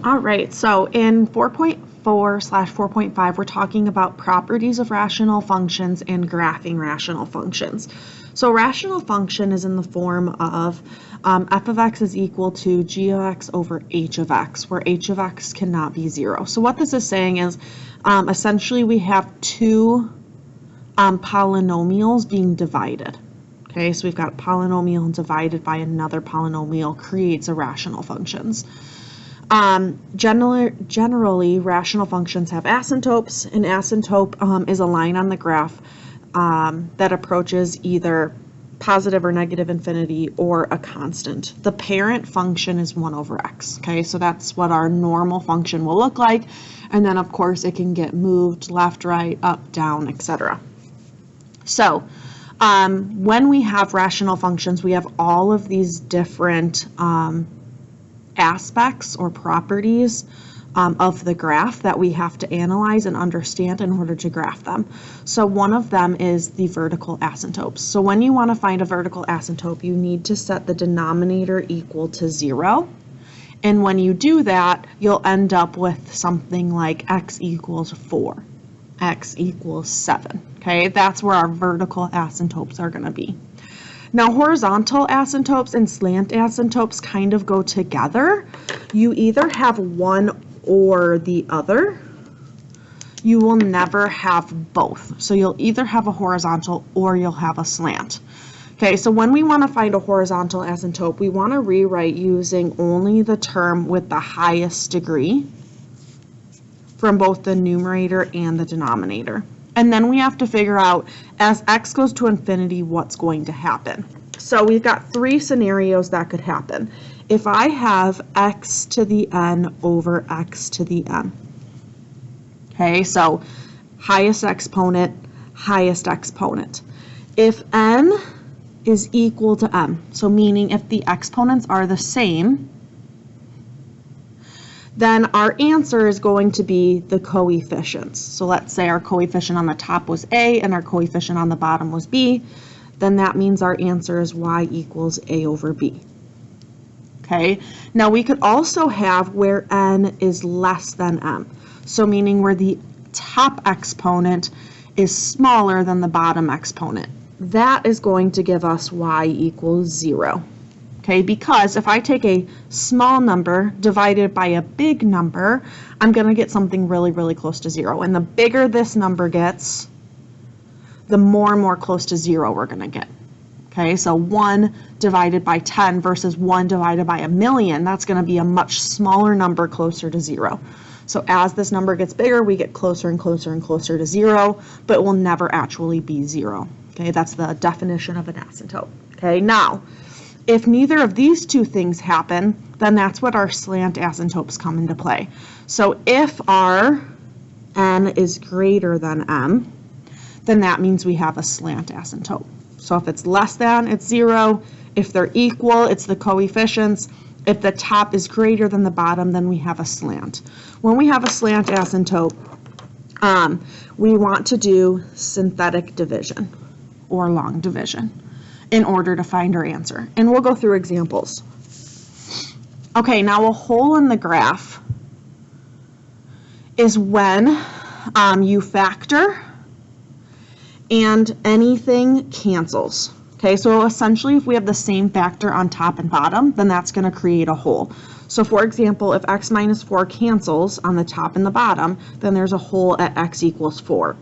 All right, so in 4.4/4.5, we're talking about properties of rational functions and graphing rational functions. So rational function is in the form of f of x is equal to g of x over h of x, where h of x cannot be 0. So what this is saying is essentially we have two polynomials being divided. Okay, so we've got a polynomial divided by another polynomial creates irrational functions. Generally, rational functions have asymptotes. An asymptote is a line on the graph that approaches either positive or negative infinity or a constant. The parent function is 1 over x. Okay, so that's what our normal function will look like. And then, of course, it can get moved left, right, up, down, etc. So when we have rational functions, we have all of these different aspects or properties of the graph that we have to analyze and understand in order to graph them. So one of them is the vertical asymptotes. So when you want to find a vertical asymptote, you need to set the denominator equal to 0. And when you do that, you'll end up with something like x equals 4, x equals 7. Okay, that's where our vertical asymptotes are going to be. Now, horizontal asymptotes and slant asymptotes kind of go together. You either have one or the other. You will never have both. So you'll either have a horizontal or you'll have a slant. Okay, so when we want to find a horizontal asymptote, we want to rewrite using only the term with the highest degree from both the numerator and the denominator. And then we have to figure out, as x goes to infinity, what's going to happen. So we've got 3 scenarios that could happen. If I have x to the n over x to the n. Okay, so highest exponent, highest exponent. If n is equal to m, so meaning if the exponents are the same, then our answer is going to be the coefficients. So let's say our coefficient on the top was a and our coefficient on the bottom was b, then that means our answer is y equals a over b. Okay, now we could also have where n is less than m, so meaning where the top exponent is smaller than the bottom exponent. That is going to give us y equals 0. Okay, because if I take a small number divided by a big number, I'm going to get something really, really close to 0. And the bigger this number gets, the more and more close to 0 we're going to get. Okay, so 1 divided by 10 versus 1 divided by 1,000,000, that's going to be a much smaller number closer to 0. So as this number gets bigger, we get closer and closer and closer to 0, but it will never actually be 0. Okay, that's the definition of an asymptote. Okay, now, if neither of these two things happen, then that's what our slant asymptotes come into play. So if our n is greater than m, then that means we have a slant asymptote. So if it's less than, it's 0. If they're equal, it's the coefficients. If the top is greater than the bottom, then we have a slant. When we have a slant asymptote, we want to do synthetic division or long division in order to find our answer. And we'll go through examples. Okay, now a hole in the graph is when you factor and anything cancels. Okay, so essentially if we have the same factor on top and bottom, then that's going to create a hole. So for example, if x minus 4 cancels on the top and the bottom, then there's a hole at x equals 4.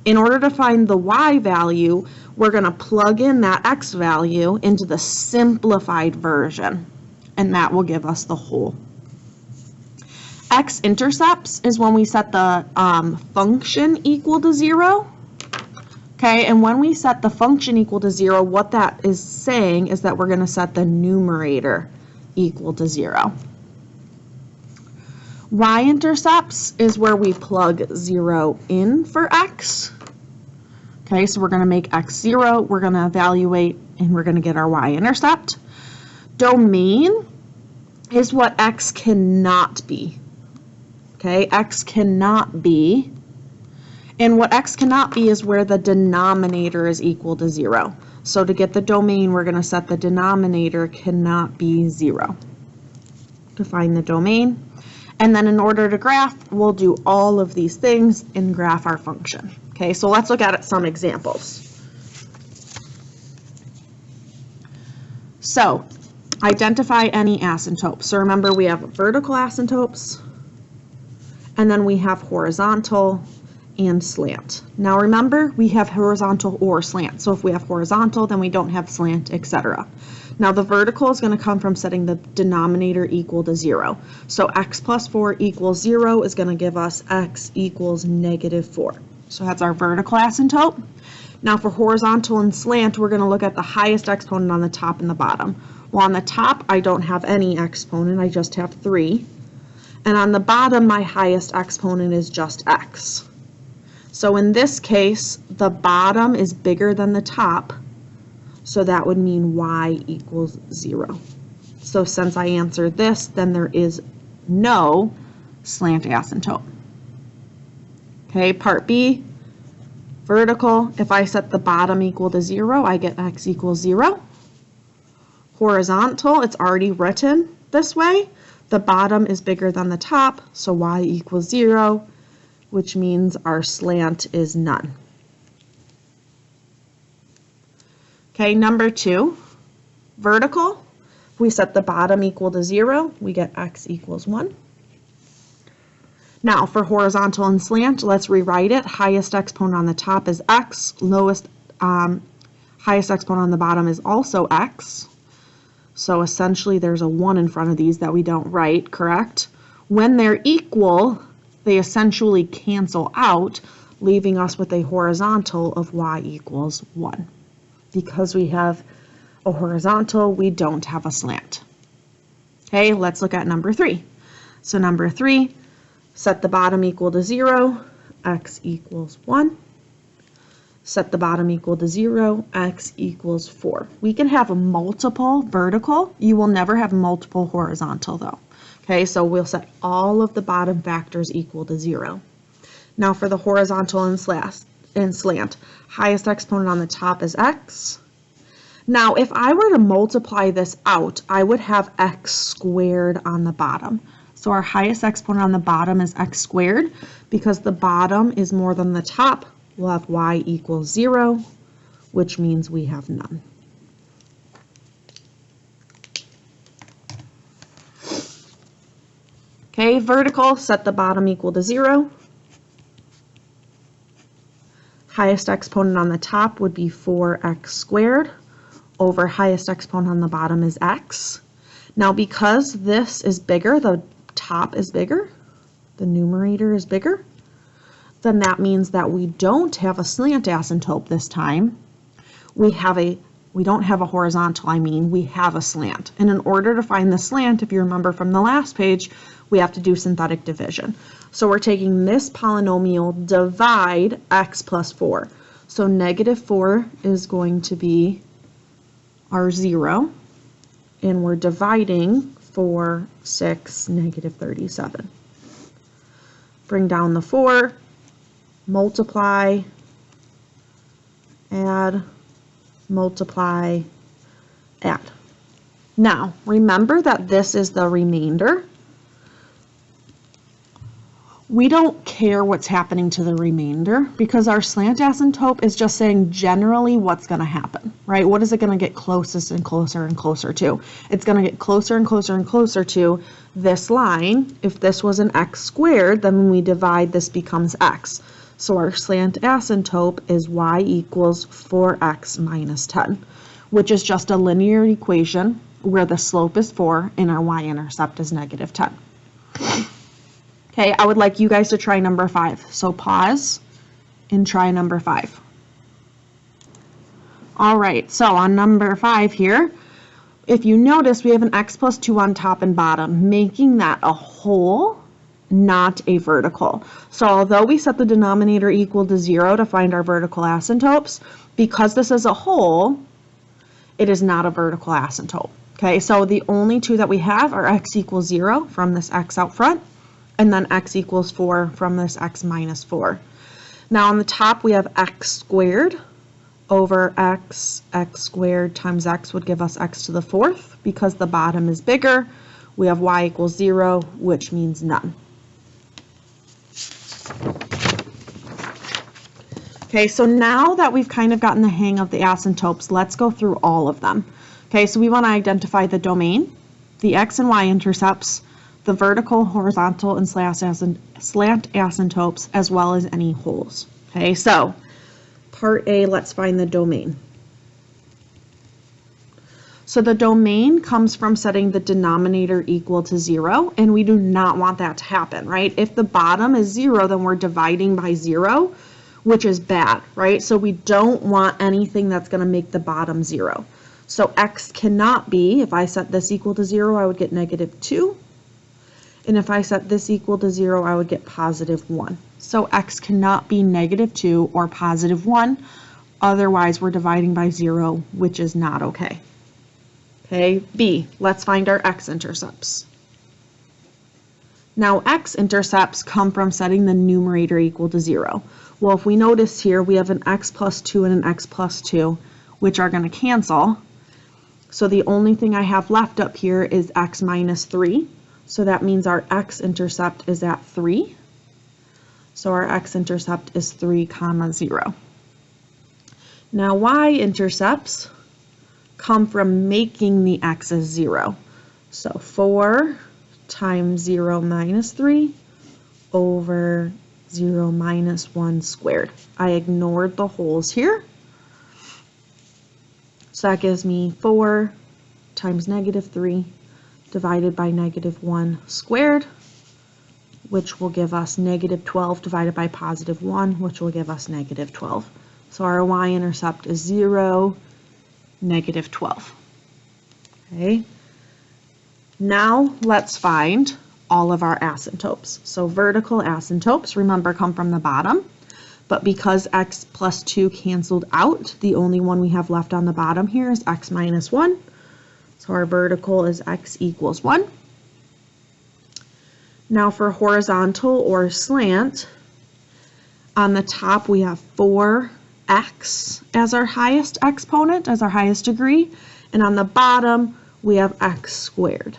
In order to find the y value, we're going to plug in that x value into the simplified version, and that will give us the hole. X-intercepts is when we set the function equal to 0. Okay, and when we set the function equal to 0, what that is saying is that we're going to set the numerator equal to 0. Y-intercepts is where we plug 0 in for x. Okay, so we're going to make x 0, we're going to evaluate, and we're going to get our y-intercept. Domain is what x cannot be. Okay, x cannot be. And what x cannot be is where the denominator is equal to 0. So to get the domain, we're going to set the denominator cannot be 0 to find the domain. And then in order to graph, we'll do all of these things and graph our function. Okay, so let's look at some examples. So, identify any asymptote. So remember, we have vertical asymptotes, and then we have horizontal and slant. Now remember, we have horizontal or slant. So if we have horizontal, then we don't have slant, etc. Now the vertical is going to come from setting the denominator equal to 0. So x plus 4 equals 0 is going to give us x equals -4. So that's our vertical asymptote. Now for horizontal and slant, we're going to look at the highest exponent on the top and the bottom. Well, on the top, I don't have any exponent, I just have 3. And on the bottom, my highest exponent is just x. So in this case, the bottom is bigger than the top, so that would mean y equals 0. So since I answered this, then there is no slant asymptote. Okay, part B, vertical, if I set the bottom equal to 0, I get x equals 0. Horizontal, it's already written this way. The bottom is bigger than the top, so y equals 0, which means our slant is none. Okay, number 2, vertical. If we set the bottom equal to 0, we get x equals 1. Now for horizontal and slant, let's rewrite it. Highest exponent on the top is x, highest exponent on the bottom is also x. So essentially there's a 1 in front of these that we don't write, correct? When they're equal, they essentially cancel out, leaving us with a horizontal of y equals 1. Because we have a horizontal, we don't have a slant. Okay, let's look at number 3. So number 3, set the bottom equal to 0, x equals 1. Set the bottom equal to 0, x equals 4. We can have a multiple vertical. You will never have multiple horizontal though. Okay, so we'll set all of the bottom factors equal to 0. Now for the horizontal and slant, highest exponent on the top is x. Now if I were to multiply this out, I would have x squared on the bottom. So our highest exponent on the bottom is x squared. Because the bottom is more than the top, we'll have y equals 0, which means we have none. Okay, vertical, set the bottom equal to 0. Highest exponent on the top would be 4x squared over highest exponent on the bottom is x. Now because this is bigger, the top is bigger, the numerator is bigger, then that means that we don't have a slant asymptote this time. We don't have a horizontal, we have a slant. And in order to find the slant, if you remember from the last page, we have to do synthetic division. So we're taking this polynomial, divide x plus 4. So -4 is going to be our 0, and we're dividing 4, 6, -37. Bring down the 4, multiply, add, multiply, add. Now, remember that this is the remainder. We don't care what's happening to the remainder because our slant asymptote is just saying generally what's going to happen, right? What is it going to get closest and closer and closer to? It's going to get closer and closer and closer to this line. If this was an x squared, then when we divide, this becomes x. So our slant asymptote is y equals 4x minus 10, which is just a linear equation where the slope is 4 and our y-intercept is -10. Okay, I would like you guys to try number 5. So pause and try number 5. All right, so on number 5 here, if you notice, we have an x plus 2 on top and bottom, making that a whole, not a vertical. So although we set the denominator equal to 0 to find our vertical asymptotes, because this is a whole, it is not a vertical asymptote. Okay, so the only two that we have are x equals 0 from this x out front, and then x equals 4 from this x minus 4. Now on the top we have x squared over x squared times x would give us x to the 4th. Because the bottom is bigger, We have y equals 0, which means none. Okay, so now that we've kind of gotten the hang of the asymptotes, let's go through all of them. Okay, so we want to identify the domain, the x and y intercepts, the vertical, horizontal, and slant asymptotes, as well as any holes. Okay, so part A, let's find the domain. So the domain comes from setting the denominator equal to 0, and we do not want that to happen, right? If the bottom is 0, then we're dividing by 0, which is bad, right? So we don't want anything that's going to make the bottom 0. So x cannot be, if I set this equal to 0, I would get -2. And if I set this equal to 0, I would get +1. So x cannot be -2 or +1. Otherwise, we're dividing by 0, which is not okay. Okay, B, let's find our x-intercepts. Now, x-intercepts come from setting the numerator equal to 0. Well, if we notice here, we have an x plus 2 and an x plus 2, which are going to cancel. So the only thing I have left up here is x minus 3. So that means our x-intercept is at 3. So our x-intercept is 3, 0. Now, y-intercepts come from making the x's 0. So 4 times 0 minus 3 over 0 minus 1 squared. I ignored the holes here. So that gives me 4 times -3 divided by -1 squared, which will give us -12 divided by +1, which will give us -12. So our y-intercept is 0, -12. Okay. Now let's find all of our asymptotes. So vertical asymptotes, remember, come from the bottom, but because x plus 2 canceled out, the only one we have left on the bottom here is x minus 1. So our vertical is x equals 1. Now for horizontal or slant, on the top we have 4x as our highest exponent, as our highest degree, and on the bottom we have x squared.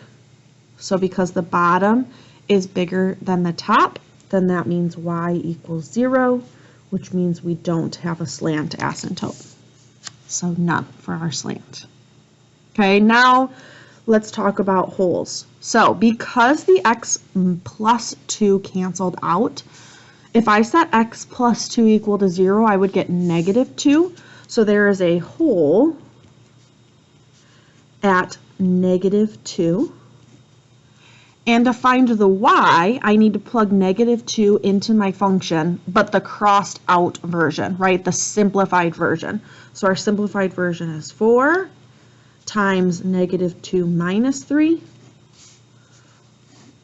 So because the bottom is bigger than the top, then that means y equals 0, which means we don't have a slant asymptote. So none for our slant. Okay, now let's talk about holes. So because the x plus 2 canceled out, if I set x plus 2 equal to 0, I would get -2. So there is a hole at -2. And to find the y, I need to plug -2 into my function, but the crossed out version, right? The simplified version. So our simplified version is 4 times -2 minus 3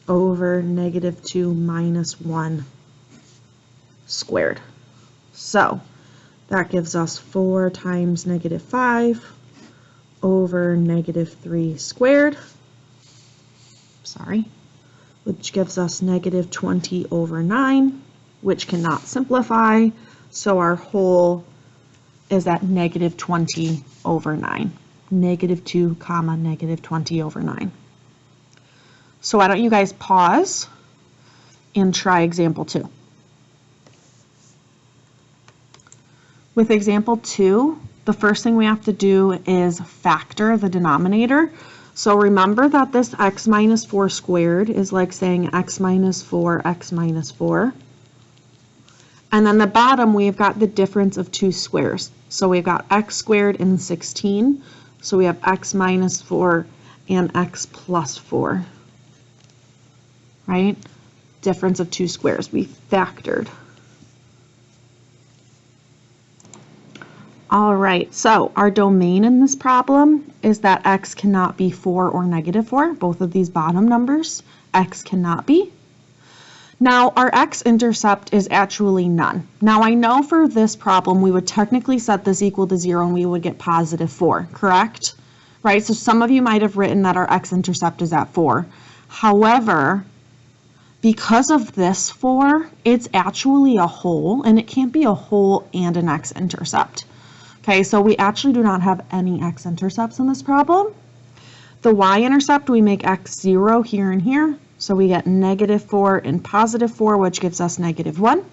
over -2 minus 1 squared. So that gives us 4 times -5 over -3 squared. Sorry, which gives us -20 over 9, which cannot simplify, so our whole is at -20 over 9. -2, -20 over 9. So why don't you guys pause and try example 2. With example 2, the first thing we have to do is factor the denominator. So remember that this x minus 4 squared is like saying x minus 4, x minus 4. And then the bottom, we've got the difference of 2 squares. So we've got x squared and 16. So we have x minus 4 and x plus 4. Right? Difference of 2 squares. We factored. All right, so our domain in this problem is that x cannot be 4 or -4, both of these bottom numbers, x cannot be. Now our x-intercept is actually none. Now I know for this problem we would technically set this equal to 0 and we would get +4, correct? Right, so some of you might have written that our x-intercept is at 4. However, because of this 4, it's actually a hole, and it can't be a hole and an x-intercept. Okay, so we actually do not have any x-intercepts in this problem The y-intercept, we make x 0 here and here, so we get -4 and +4, which gives us -1.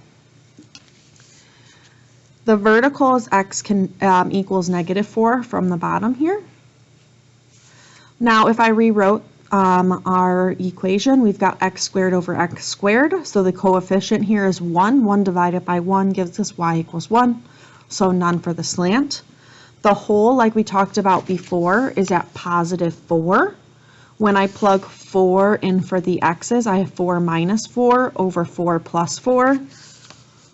The vertical is x equals -4 from the bottom here. Now, if I rewrote our equation, we've got x squared over x squared, so the coefficient here is 1. 1 divided by 1 gives us y equals 1, so none for the slant. The whole, like we talked about before, is at +4. When I plug 4 in for the x's, I have 4 minus 4 over 4 plus 4,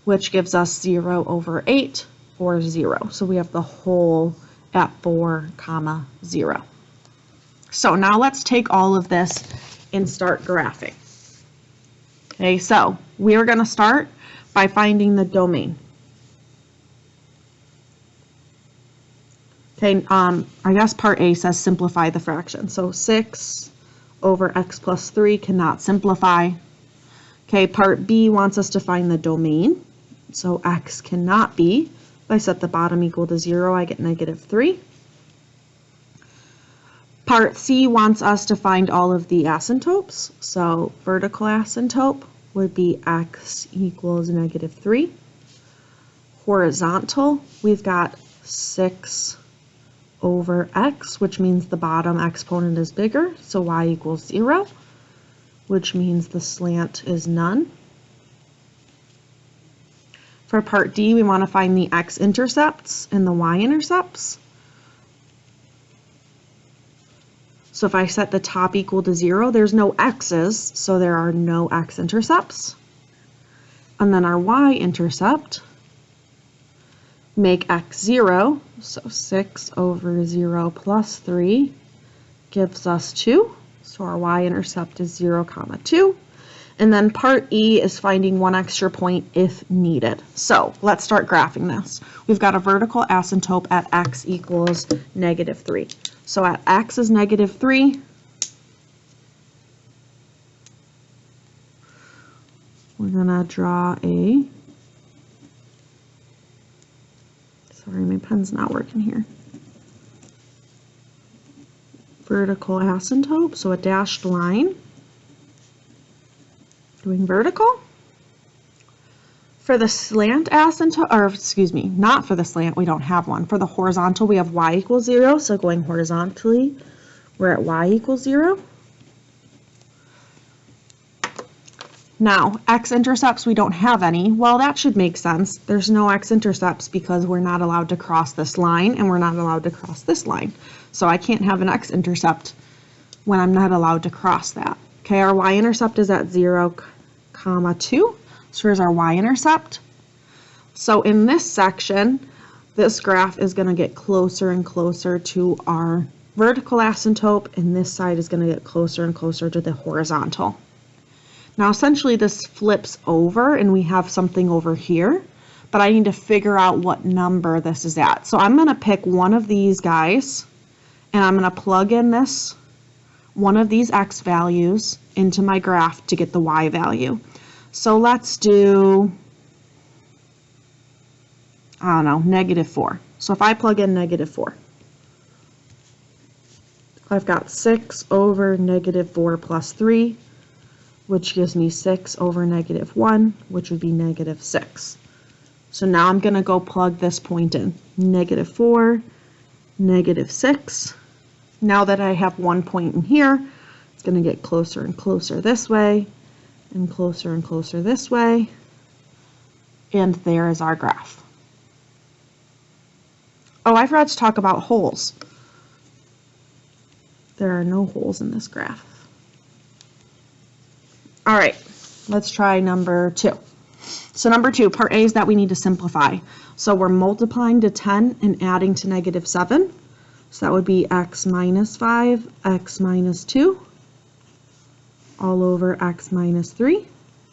which gives us 0 over 8, or 0. So we have the whole at 4, 0. So now let's take all of this and start graphing. Okay, so we are going to start by finding the domain. Okay, I guess part A says simplify the fraction. So 6 over x plus 3 cannot simplify. Okay, part B wants us to find the domain. So x cannot be. If I set the bottom equal to 0, I get -3. Part C wants us to find all of the asymptotes. So vertical asymptote would be x equals -3. Horizontal, we've got 6 over x, which means the bottom exponent is bigger, so y equals 0, which means the slant is none. For part D, we want to find the x-intercepts and the y-intercepts. So if I set the top equal to 0, there's no x's, so there are no x-intercepts. And then our y-intercept, make x 0, so 6 over 0 plus 3 gives us 2. So our y-intercept is 0, 2. And then part E is finding one extra point if needed. So let's start graphing this. We've got a vertical asymptote at x equals -3. So at x is -3, we're going to draw a, sorry, my pen's not working here, vertical asymptote, so a dashed line, doing vertical. For the slant asymptote, or excuse me, not for the slant, we don't have one. For the horizontal, we have y equals 0, so going horizontally, we're at y equals 0. Now, x-intercepts, we don't have any. Well, that should make sense. There's no x-intercepts because we're not allowed to cross this line, and we're not allowed to cross this line. So I can't have an x-intercept when I'm not allowed to cross that. Okay, our y-intercept is at 0, 2. So here's our y-intercept. So in this section, this graph is going to get closer and closer to our vertical asymptote, and this side is going to get closer and closer to the horizontal. Now essentially this flips over and we have something over here, but I need to figure out what number this is at. So I'm going to pick one of these guys and I'm going to plug in this, one of these x values into my graph to get the y value. So let's do, I don't know, -4. So if I plug in -4, I've got 6 over -4 plus 3, which gives me 6 over -1, which would be -6. So now I'm going to go plug this point in, -4, -6. Now that I have one point in here, it's going to get closer and closer this way, and closer this way, and there is our graph. Oh, I forgot to talk about holes. There are no holes in this graph. All right, let's try number 2. So number 2, part A is that we need to simplify. So we're multiplying to 10 and adding to -7. So that would be x minus 5, x minus 2, all over x minus 3.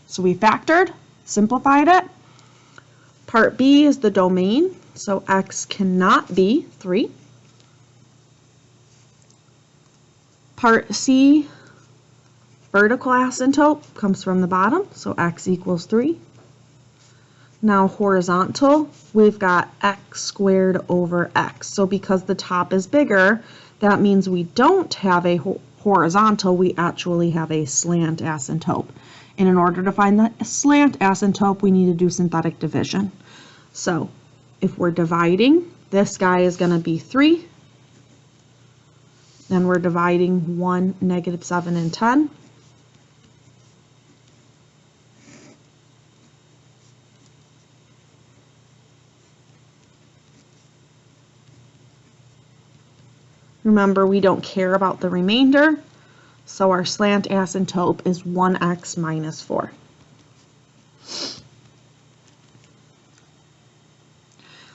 So we factored, simplified it. Part B is the domain, so x cannot be 3. Part C, vertical asymptote comes from the bottom, so x equals 3. Now horizontal, we've got x squared over x. So because the top is bigger, that means we don't have a horizontal, we actually have a slant asymptote. And in order to find the slant asymptote, we need to do synthetic division. So if we're dividing, this guy is going to be 3. Then we're dividing 1, -7, and 10. Remember, we don't care about the remainder, so our slant asymptote is 1x minus 4.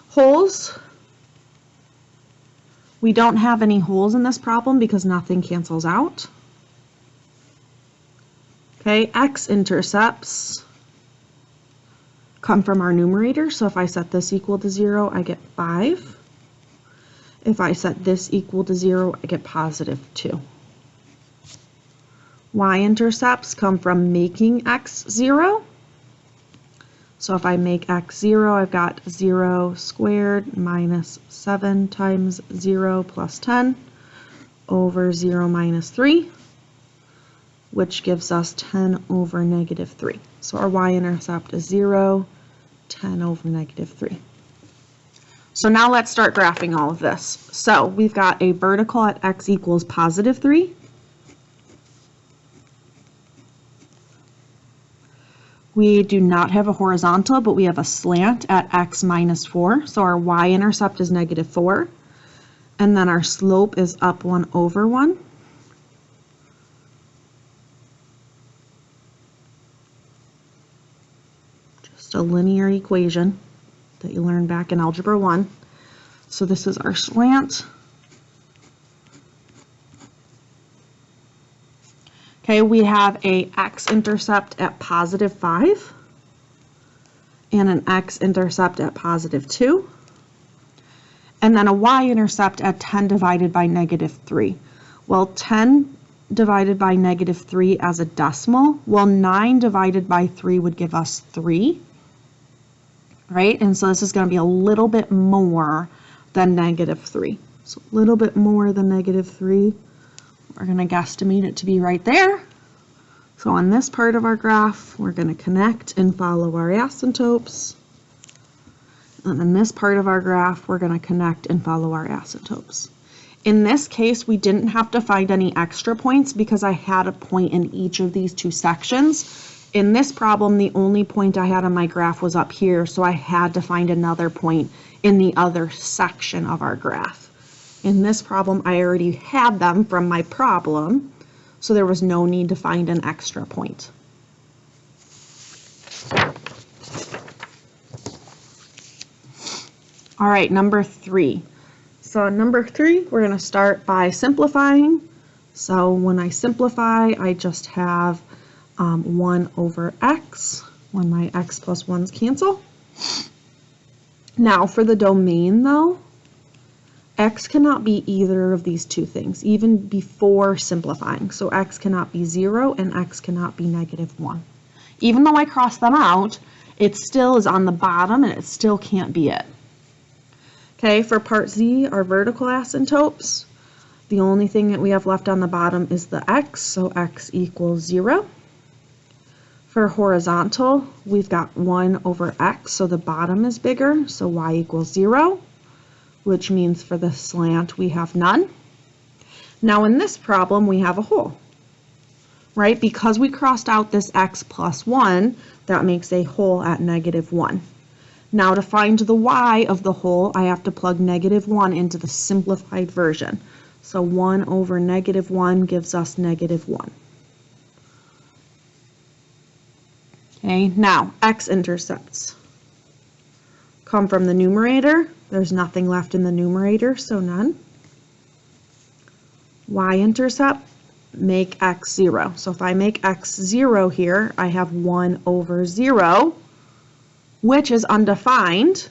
Holes. We don't have any holes in this problem because nothing cancels out. Okay, x-intercepts come from our numerator, so if I set this equal to 0, I get 5. If I set this equal to 0, I get positive 2. Y-intercepts come from making x 0. So if I make x 0, I've got 0 squared minus 7 times 0 plus 10 over 0 minus 3, which gives us 10 over negative 3. So our y-intercept is 0, 10 over negative 3. So now let's start graphing all of this. So we've got a vertical at x equals positive 3. We do not have a horizontal, but we have a slant at x minus 4. So our y-intercept is negative 4. And then our slope is up 1 over 1. Just a linear equation that you learned back in Algebra 1. So this is our slant. Okay, we have a x-intercept at positive 5 and an x-intercept at positive 2, and then a y-intercept at 10 divided by negative 3. Well, 10 divided by negative 3 as a decimal, well, 9 divided by 3 would give us 3. Right? And so this is going to be a little bit more than negative 3. So a little bit more than negative 3. We're going to guesstimate it to be right there. So on this part of our graph, we're going to connect and follow our asymptotes. And in this part of our graph, we're going to connect and follow our asymptotes. In this case, we didn't have to find any extra points because I had a point in each of these two sections. In this problem, the only point I had on my graph was up here, so I had to find another point in the other section of our graph. In this problem, I already had them from my problem, so there was no need to find an extra point. All right, number 3. So number 3, we're going to start by simplifying. So when I simplify, I just have 1 over x, when my x plus 1's cancel. Now for the domain though, x cannot be either of these two things, even before simplifying. So x cannot be 0 and x cannot be negative 1. Even though I cross them out, it still is on the bottom and it still can't be it. Okay, for part Z, our vertical asymptotes, the only thing that we have left on the bottom is the x, so x equals 0. For horizontal, we've got 1 over x, so the bottom is bigger, so y equals 0, which means for the slant we have none. Now in this problem we have a hole, right? Because we crossed out this x plus 1, that makes a hole at negative 1. Now to find the y of the hole, I have to plug negative 1 into the simplified version. So 1 over negative 1 gives us negative 1. Okay, now x-intercepts come from the numerator. There's nothing left in the numerator, so none. Y-intercept, make x 0. So if I make x 0 here, I have 1 over 0, which is undefined.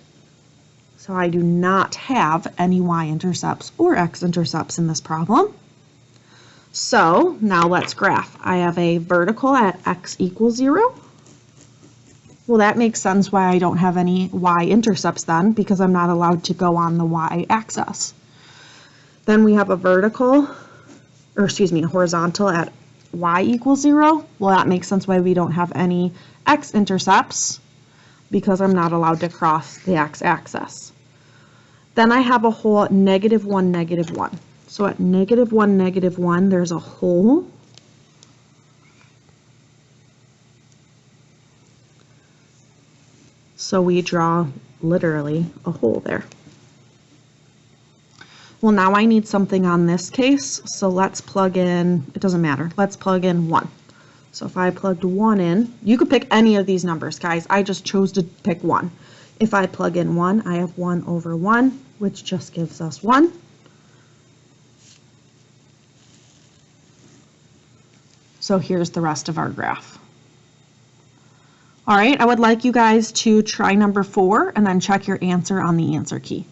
So I do not have any y-intercepts or x-intercepts in this problem. So now let's graph. I have a vertical at x equals 0. Well, that makes sense why I don't have any y-intercepts then, because I'm not allowed to go on the y-axis. Then we have a vertical, or excuse me, a horizontal at y equals 0. Well, that makes sense why we don't have any x-intercepts, because I'm not allowed to cross the x-axis. Then I have a hole at -1, -1. So at -1, -1, there's a hole. So we draw literally a hole there. Well, now I need something on this case, so let's plug in, it doesn't matter, let's plug in 1. So if I plugged 1 in, you could pick any of these numbers, guys. I just chose to pick 1. If I plug in 1, I have 1 over 1, which just gives us 1. So here's the rest of our graph. All right, I would like you guys to try number 4 and then check your answer on the answer key.